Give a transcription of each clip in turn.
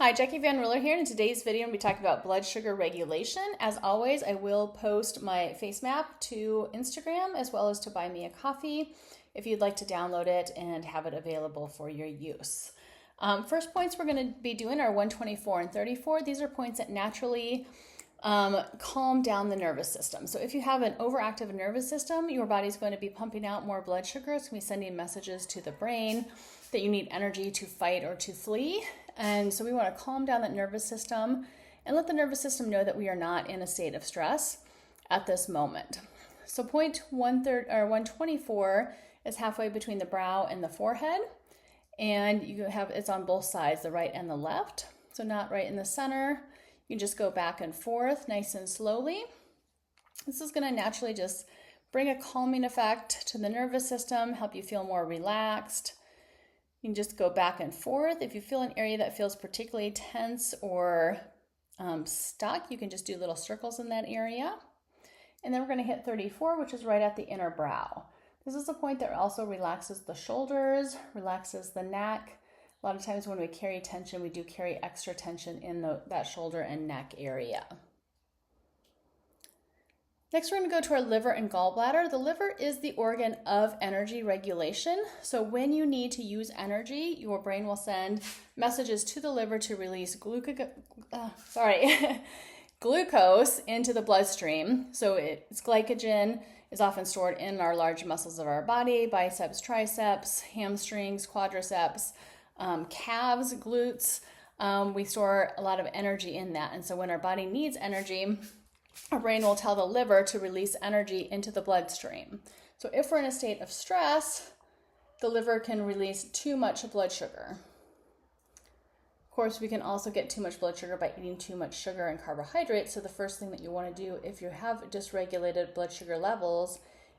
Hi, Jackie Van Ruler here. In today's video, I'm going to be talking about blood sugar regulation. As always, I will post my face map to Instagram as well as to Buy Me a Coffee if you'd like to download it and have it available for your use. First points we're going to be doing are 124 and 34. These are points that naturally calm down the nervous system. So if you have an overactive nervous system, your body's going to be pumping out more blood sugar. It's going to be sending messages to the brain that you need energy to fight or to flee. And so we want to calm down that nervous system and let the nervous system know that we are not in a state of stress at this moment. So point 124 is halfway between the brow and the forehead. And you have it's on both sides, the right and the left. So not right in the center. You can just go back and forth nice and slowly. This is going to naturally just bring a calming effect to the nervous system, help you feel more relaxed. You can just go back and forth. If you feel an area that feels particularly tense or stuck, you can just do little circles in that area. And then we're going to hit 34, which is right at the inner brow. This is a point that also relaxes the shoulders, relaxes the neck. A lot of times when we carry tension, we do carry extra tension in that shoulder and neck area. Next, we're going to go to our liver and gallbladder. The liver is the organ of energy regulation. So when you need to use energy, your brain will send messages to the liver to release glucose into the bloodstream. So it's glycogen is often stored in our large muscles of our body, biceps, triceps, hamstrings, quadriceps, calves, glutes. We store a lot of energy in that. And so when our body needs energy, our brain will tell the liver to release energy into the bloodstream. So if we're in a state of stress, the liver can release too much blood sugar. Of course, we can also get too much blood sugar by eating too much sugar and carbohydrates. So the first thing that you want to do if you have dysregulated blood sugar levels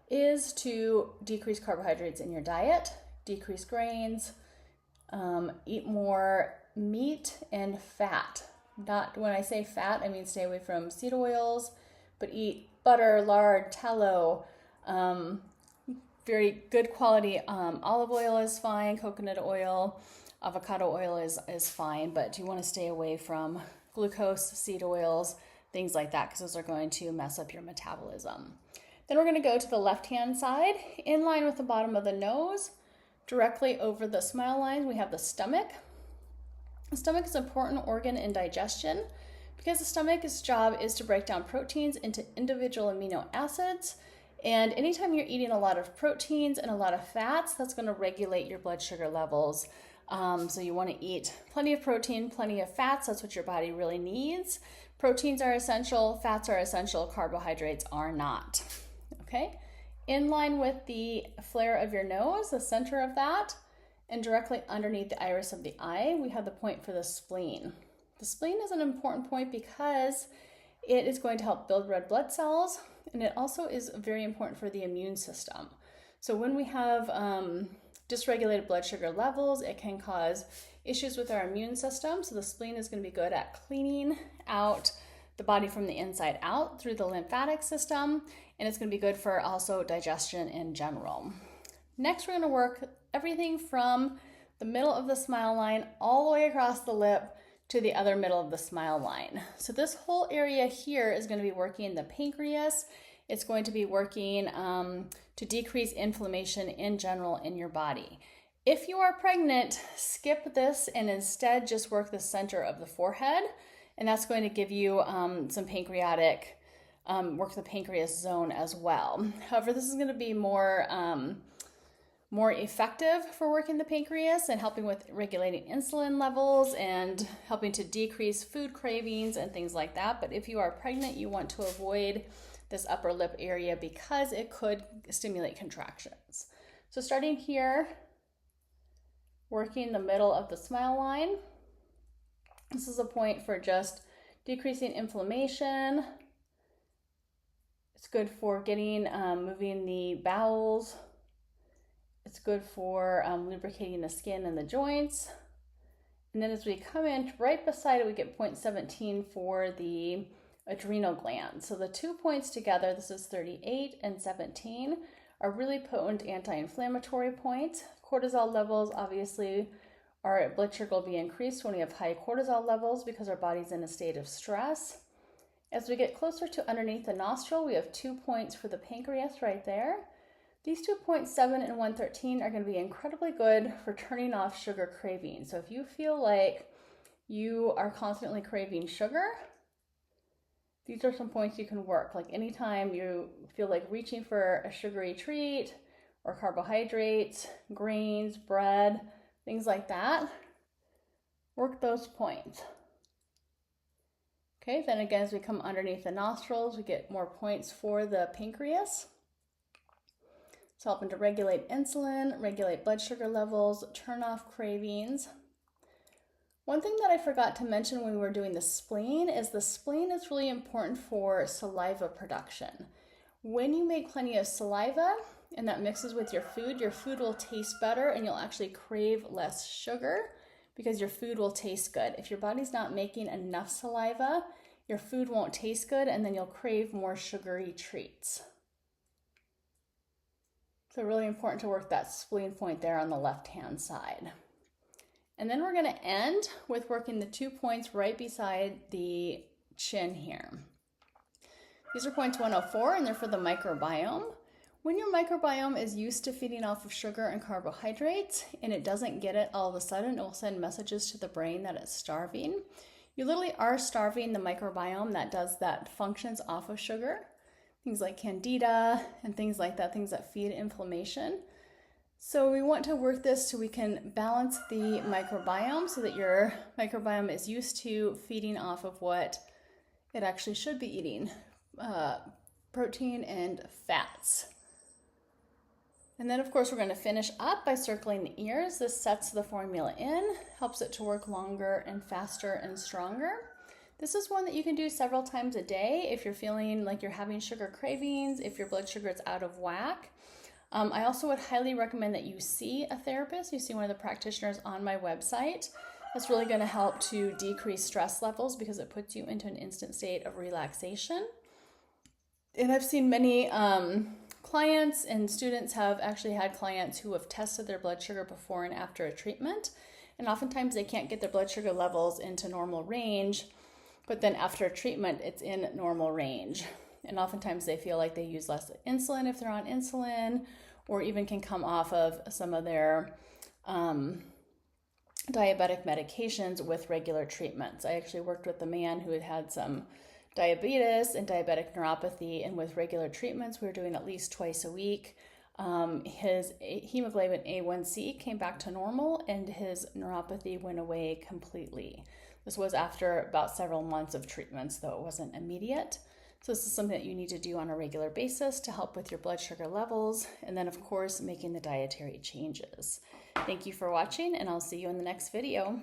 is to decrease carbohydrates in your diet, decrease grains, eat more meat and fat. Not when I say fat, I mean stay away from seed oils, but eat butter, lard, tallow, very good quality olive oil is fine, coconut oil, avocado oil is fine, but you want to stay away from glucose, seed oils, things like that, because those are going to mess up your metabolism. Then we're going to go to the left-hand side, in line with the bottom of the nose, directly over the smile line, we have the stomach. The stomach is an important organ in digestion because the stomach's job is to break down proteins into individual amino acids. And anytime you're eating a lot of proteins and a lot of fats, that's going to regulate your blood sugar levels. So you want to eat plenty of protein, plenty of fats. That's what your body really needs. Proteins are essential, fats are essential, carbohydrates are not. Okay? In line with the flare of your nose, the center of that, and directly underneath the iris of the eye, we have the point for the spleen. The spleen is an important point because it is going to help build red blood cells, and it also is very important for the immune system. So when we have dysregulated blood sugar levels, it can cause issues with our immune system. So the spleen is going to be good at cleaning out the body from the inside out through the lymphatic system, and it's going to be good for also digestion in general. Next, we're going to work everything from the middle of the smile line all the way across the lip to the other middle of the smile line. So this whole area here is going to be working the pancreas. It's going to be working to decrease inflammation in general in your body. If you are pregnant, skip this and instead just work the center of the forehead, and that's going to give you some pancreatic, work the pancreas zone as well. However, this is going to be more effective for working the pancreas and helping with regulating insulin levels and helping to decrease food cravings and things like that. But if you are pregnant, you want to avoid this upper lip area because it could stimulate contractions. So starting here, working the middle of the smile line. This is a point for just decreasing inflammation. It's good for getting, moving the bowels. It's good for lubricating the skin and the joints. And then as we come in, right beside it, we get point 17 for the adrenal gland. So the 2 points together, this is 38 and 17, are really potent anti-inflammatory points. Cortisol levels obviously Our blood sugar will be increased when we have high cortisol levels because our body's in a state of stress. As we get closer to underneath the nostril, we have 2 points for the pancreas right there. These 2.7 and 113 are going to be incredibly good for turning off sugar cravings. So if you feel like you are constantly craving sugar, these are some points you can work. Like anytime you feel like reaching for a sugary treat or carbohydrates, grains, bread, things like that, work those points. Okay, then again, as we come underneath the nostrils, we get more points for the pancreas. It's helping to regulate insulin, regulate blood sugar levels, turn off cravings. One thing that I forgot to mention when we were doing the spleen is really important for saliva production. When you make plenty of saliva and that mixes with your food will taste better and you'll actually crave less sugar because your food will taste good. If your body's not making enough saliva, your food won't taste good and then you'll crave more sugary treats. So really important to work that spleen point there on the left-hand side. And then we're going to end with working the 2 points right beside the chin here. These are points 104 and they're for the microbiome. When your microbiome is used to feeding off of sugar and carbohydrates and it doesn't get it all of a sudden, it will send messages to the brain that it's starving. You literally are starving the microbiome that functions off of sugar. Things like candida and things like that, things that feed inflammation. So we want to work this so we can balance the microbiome so that your microbiome is used to feeding off of what it actually should be eating, protein and fats. And then of course we're going to finish up by circling the ears. This sets the formula in, helps it to work longer and faster and stronger. This is one that you can do several times a day if you're feeling like you're having sugar cravings, if your blood sugar is out of whack. I also would highly recommend that you see a therapist. You see one of the practitioners on my website. That's really going to help to decrease stress levels because it puts you into an instant state of relaxation. And I've seen many clients and students have actually had clients who have tested their blood sugar before and after a treatment. And oftentimes they can't get their blood sugar levels into normal range, but then after a treatment, it's in normal range. And oftentimes they feel like they use less insulin if they're on insulin, or even can come off of some of their diabetic medications with regular treatments. I actually worked with a man who had had some diabetes and diabetic neuropathy, and with regular treatments, we were doing at least twice a week. His hemoglobin A1C came back to normal and his neuropathy went away completely. This was after about several months of treatments, though it wasn't immediate. So this is something that you need to do on a regular basis to help with your blood sugar levels, and then of course making the dietary changes. Thank you for watching, and I'll see you in the next video.